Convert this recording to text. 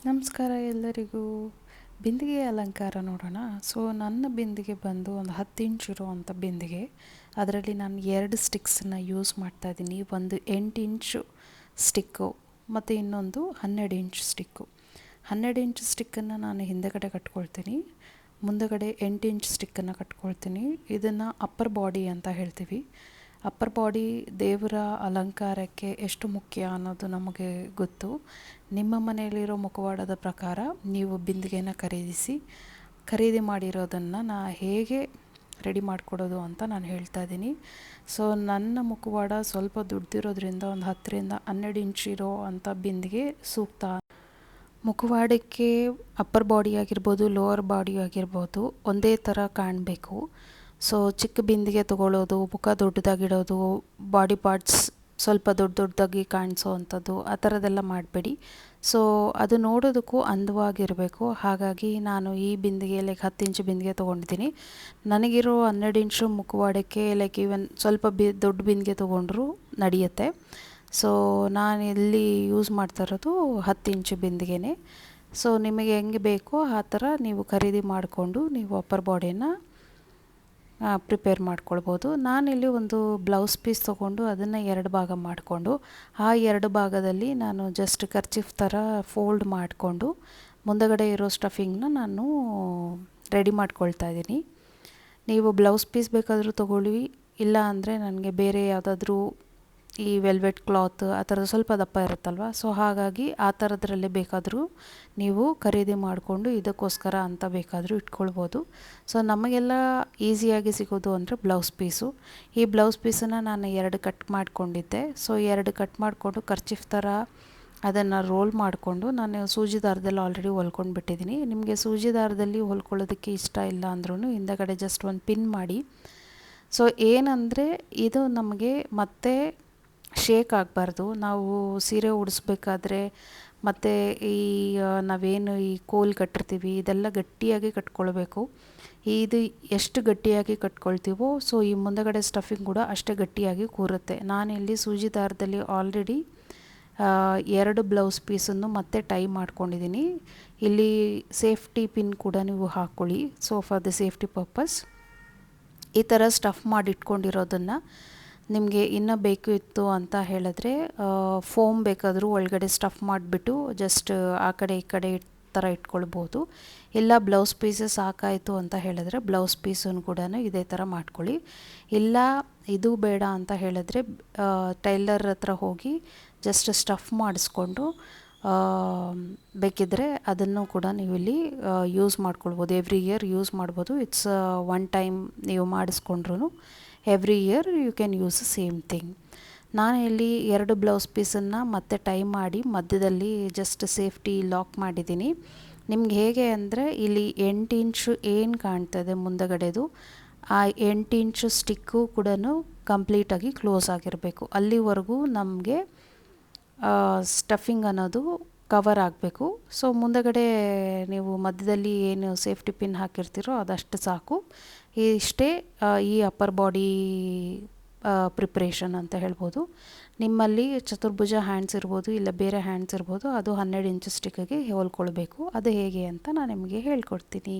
ನಮಸ್ಕಾರ ಎಲ್ಲರಿಗೂ. ಬಿಂದಿಗೆ ಅಲಂಕಾರ ನೋಡೋಣ. ಸೊ ನನ್ನ ಬಿಂದಿಗೆ ಬಂದು ಒಂದು 10 ಇಂಚ್ ಇರುವಂಥ ಬಿಂದಿಗೆ. ಅದರಲ್ಲಿ ನಾನು 2 ಸ್ಟಿಕ್ಸನ್ನು ಯೂಸ್ ಮಾಡ್ತಾಯಿದ್ದೀನಿ. ಒಂದು 8 ಇಂಚು ಸ್ಟಿಕ್ಕು ಮತ್ತು ಇನ್ನೊಂದು 12 ಇಂಚ್ ಸ್ಟಿಕ್ಕು. 12 ಇಂಚ್ ಸ್ಟಿಕ್ಕನ್ನು ನಾನು ಹಿಂದೆಗಡೆ ಕಟ್ಕೊಳ್ತೀನಿ, ಮುಂದಗಡೆ 8 ಇಂಚ್ ಸ್ಟಿಕ್ಕನ್ನು ಕಟ್ಕೊಳ್ತೀನಿ. ಇದನ್ನು ಅಪ್ಪರ್ ಬಾಡಿ ಅಂತ ಹೇಳ್ತೀವಿ. ಅಪ್ಪರ್ ಬಾಡಿ ದೇವರ ಅಲಂಕಾರಕ್ಕೆ ಎಷ್ಟು ಮುಖ್ಯ ಅನ್ನೋದು ನಮಗೆ ಗೊತ್ತು. ನಿಮ್ಮ ಮನೆಯಲ್ಲಿರೋ ಮುಖವಾಡದ ಪ್ರಕಾರ ನೀವು ಬಿಂದಿಗೆನ ಖರೀದಿ ಮಾಡಿರೋದನ್ನು ಹೇಗೆ ರೆಡಿ ಮಾಡಿಕೊಡೋದು ಅಂತ ನಾನು ಹೇಳ್ತಾ ಇದ್ದೀನಿ. ಸೊ ನನ್ನ ಮುಖವಾಡ ಸ್ವಲ್ಪ ದುಡ್ದಿರೋದ್ರಿಂದ ಒಂದು 10ರಿಂದ 12 ಇಂಚ್ ಇರೋ ಅಂಥ ಬಿಂದಿಗೆ ಸೂಕ್ತ. ಮುಖವಾಡಕ್ಕೆ ಅಪ್ಪರ್ ಬಾಡಿ ಆಗಿರ್ಬೋದು, ಲೋವರ್ ಬಾಡಿ ಆಗಿರ್ಬೋದು ಒಂದೇ ಥರ ಕಾಣಬೇಕು. ಸೊ ಚಿಕ್ಕ ಬಿಂದಿಗೆ ತೊಗೊಳ್ಳೋದು, ಮುಖ ದೊಡ್ಡದಾಗಿಡೋದು, ಬಾಡಿ ಪಾರ್ಟ್ಸ್ ಸ್ವಲ್ಪ ದೊಡ್ಡದಾಗಿ ಕಾಣಿಸೋ ಅಂಥದ್ದು ಆ ಥರದ್ದೆಲ್ಲ ಮಾಡಬೇಡಿ. ಸೊ ಅದು ನೋಡೋದಕ್ಕೂ ಅಂದವಾಗಿರಬೇಕು. ಹಾಗಾಗಿ ನಾನು ಈ ಬಿಂದಿಗೆ 10 ಇಂಚು ಬಿಂದಿಗೆ ತೊಗೊಂಡಿದ್ದೀನಿ. ನನಗಿರೋ 12 ಇಂಚು ಮುಖವಾಡಕ್ಕೆ ಈವನ್ ಸ್ವಲ್ಪ ದೊಡ್ಡ ಬಿಂದಿಗೆ ತೊಗೊಂಡ್ರೂ ನಡೆಯುತ್ತೆ. ಸೊ ನಾನು ಇಲ್ಲಿ ಯೂಸ್ ಮಾಡ್ತಾ ಇರೋದು 10 ಇಂಚು ಬಿಂದಿಗೆನೇ. ಸೊ ನಿಮಗೆ ಹೆಂಗೆ ಬೇಕೋ ಆ ಥರ ನೀವು ಖರೀದಿ ಮಾಡಿಕೊಂಡು ನೀವು ಅಪ್ಪರ್ ಬಾಡಿನ ಪ್ರಿಪೇರ್ ಮಾಡ್ಕೊಳ್ಬೋದು. ನಾನಿಲ್ಲಿ ಒಂದು ಬ್ಲೌಸ್ ಪೀಸ್ ತೊಗೊಂಡು ಅದನ್ನು 2 ಭಾಗ ಮಾಡಿಕೊಂಡು ಆ 2 ಭಾಗದಲ್ಲಿ ನಾನು ಜಸ್ಟ್ ಕರ್ಚಿಫ್ ಥರ ಫೋಲ್ಡ್ ಮಾಡಿಕೊಂಡು ಮುಂದಗಡೆ ಇರೋ ಸ್ಟಫಿಂಗ್ನ ನಾನು ರೆಡಿ ಮಾಡ್ಕೊಳ್ತಾ ಇದ್ದೀನಿ. ನೀವು ಬ್ಲೌಸ್ ಪೀಸ್ ಬೇಕಾದರೂ ತೊಗೊಳ್ಳಿ, ಇಲ್ಲ ಅಂದರೆ ನನಗೆ ಬೇರೆ ಯಾವುದಾದ್ರೂ ಈ ವೆಲ್ವೆಟ್ ಕ್ಲಾತ್ ಆ ಥರದ್ದು ಸ್ವಲ್ಪ ದಪ್ಪ ಇರುತ್ತಲ್ವ, ಸೊ ಹಾಗಾಗಿ ಆ ಥರದ್ರಲ್ಲೇ ಬೇಕಾದರೂ ನೀವು ಖರೀದಿ ಮಾಡಿಕೊಂಡು ಇದಕ್ಕೋಸ್ಕರ ಅಂತ ಬೇಕಾದರೂ ಇಟ್ಕೊಳ್ಬೋದು. ಸೊ ನಮಗೆಲ್ಲ ಈಸಿಯಾಗಿ ಸಿಗೋದು ಅಂದರೆ ಬ್ಲೌಸ್ ಪೀಸು. ಈ ಬ್ಲೌಸ್ ಪೀಸನ್ನು ನಾನು 2 ಕಟ್ ಮಾಡಿಕೊಂಡಿದ್ದೆ. ಸೊ 2 ಕಟ್ ಮಾಡಿಕೊಂಡು ಕರ್ಚಿಫ್ ಥರ ಅದನ್ನು ರೋಲ್ ಮಾಡಿಕೊಂಡು ನಾನು ಸೂಜಿ ದಾರದಲ್ಲಿ ಆಲ್ರೆಡಿ ಹೊಲ್ಕೊಂಡು ಬಿಟ್ಟಿದ್ದೀನಿ. ನಿಮಗೆ ಸೂಜಿ ದಾರದಲ್ಲಿ ಹೊಲ್ಕೊಳ್ಳೋದಕ್ಕೆ ಇಷ್ಟ ಇಲ್ಲ ಅಂದ್ರೂ ಹಿಂದಗಡೆ ಜಸ್ಟ್ ಒಂದು ಪಿನ್ ಮಾಡಿ. ಸೊ ಏನಂದರೆ ಇದು ನಮಗೆ ಮತ್ತೆ ಶೇಕ್ ಆಗಬಾರ್ದು. ನಾವು ಸೀರೆ ಉಡಿಸ್ಬೇಕಾದ್ರೆ ಮತ್ತು ನಾವೇನು ಈ ಕೋಲ್ ಕಟ್ಟಿರ್ತೀವಿ ಇದೆಲ್ಲ ಗಟ್ಟಿಯಾಗಿ ಕಟ್ಕೊಳ್ಬೇಕು. ಇದು ಎಷ್ಟು ಗಟ್ಟಿಯಾಗಿ ಕಟ್ಕೊಳ್ತೀವೋ ಸೊ ಈ ಮುಂದಗಡೆ ಸ್ಟಫಿಂಗ್ ಕೂಡ ಅಷ್ಟೇ ಗಟ್ಟಿಯಾಗಿ ಕೂರುತ್ತೆ. ನಾನಿಲ್ಲಿ ಸೂಜಿ ದಾರದಲ್ಲಿ ಆಲ್ರೆಡಿ 2 ಬ್ಲೌಸ್ ಪೀಸನ್ನು ಮತ್ತೆ ಟೈ ಮಾಡ್ಕೊಂಡಿದ್ದೀನಿ. ಇಲ್ಲಿ ಸೇಫ್ಟಿ ಪಿನ್ ಕೂಡ ನೀವು ಹಾಕ್ಕೊಳ್ಳಿ, so for the safety purpose. ಈ ಥರ ಸ್ಟಫ್ ಮಾಡಿ ಇಟ್ಕೊಂಡಿರೋದನ್ನು ನಿಮಗೆ ಇನ್ನೂ ಬೇಕು ಇತ್ತು ಅಂತ ಹೇಳಿದ್ರೆ ಫೋಮ್ ಬೇಕಾದರೂ ಒಳಗಡೆ ಸ್ಟಫ್ ಮಾಡಿಬಿಟ್ಟು ಜಸ್ಟ್ ಆ ಕಡೆ ಈ ಕಡೆ ಥರ ಇಟ್ಕೊಳ್ಬೋದು. ಇಲ್ಲ ಬ್ಲೌಸ್ ಪೀಸಸ್ ಸಾಕಾಯಿತು ಅಂತ ಹೇಳಿದ್ರೆ ಬ್ಲೌಸ್ ಪೀಸನ್ನು ಕೂಡ ಇದೇ ಥರ ಮಾಡ್ಕೊಳ್ಳಿ. ಇಲ್ಲ ಇದು ಬೇಡ ಅಂತ ಹೇಳಿದ್ರೆ ಟೈಲರ್ ಹತ್ರ ಹೋಗಿ ಜಸ್ಟ್ ಸ್ಟಫ್ ಮಾಡಿಸ್ಕೊಂಡು ಬೇಕಿದ್ದರೆ ಅದನ್ನು ಕೂಡ ನೀವು ಇಲ್ಲಿ ಯೂಸ್ ಮಾಡ್ಕೊಳ್ಬೋದು. ಎವ್ರಿ ಇಯರ್ ಯೂಸ್ ಮಾಡ್ಬೋದು. ಇಟ್ಸ್ ಒನ್ ಟೈಮ್ ನೀವು ಮಾಡಿಸ್ಕೊಂಡ್ರೂ every year you can use same thing. ನಾನು ಇಲ್ಲಿ 2 ಬ್ಲೌಸ್ ಪೀಸನ್ನು ಮತ್ತೆ ಟೈ ಮಾಡಿ ಮಧ್ಯದಲ್ಲಿ ಜಸ್ಟ್ ಸೇಫ್ಟಿ ಲಾಕ್ ಮಾಡಿದ್ದೀನಿ. ನಿಮ್ಗೆ ಹೇಗೆ ಅಂದರೆ ಇಲ್ಲಿ 8 ಇಂಚು ಏನು ಕಾಣ್ತದೆ ಮುಂದಗಡೆದು ಆ 8 ಇಂಚು ಸ್ಟಿಕ್ಕು ಕೂಡ ಕಂಪ್ಲೀಟಾಗಿ ಕ್ಲೋಸ್ ಆಗಿರಬೇಕು. ಅಲ್ಲಿವರೆಗೂ ನಮಗೆ ಸ್ಟಫಿಂಗ್ ಅನ್ನೋದು ಕವರ್ ಆಗಬೇಕು. ಸೊ ಮುಂದಗಡೆ ನೀವು ಮಧ್ಯದಲ್ಲಿ ಏನು ಸೇಫ್ಟಿ ಪಿನ್ ಹಾಕಿರ್ತೀರೋ ಅದಷ್ಟು ಸಾಕು. ಇಷ್ಟೇ ಈ ಅಪ್ಪರ್ ಬಾಡಿ ಪ್ರಿಪ್ರೇಷನ್ ಅಂತ ಹೇಳ್ಬೋದು. ನಿಮ್ಮಲ್ಲಿ ಚತುರ್ಭುಜ ಹ್ಯಾಂಡ್ಸ್ ಇರ್ಬೋದು, ಇಲ್ಲ ಬೇರೆ ಹ್ಯಾಂಡ್ಸ್ ಇರ್ಬೋದು, ಅದು 12 ಇಂಚು ಸ್ಟಿಕ್ಕಿಗೆ ಹೊಲ್ಕೊಳ್ಬೇಕು. ಅದು ಹೇಗೆ ಅಂತ ನಾನು ನಿಮಗೆ ಹೇಳ್ಕೊಡ್ತೀನಿ.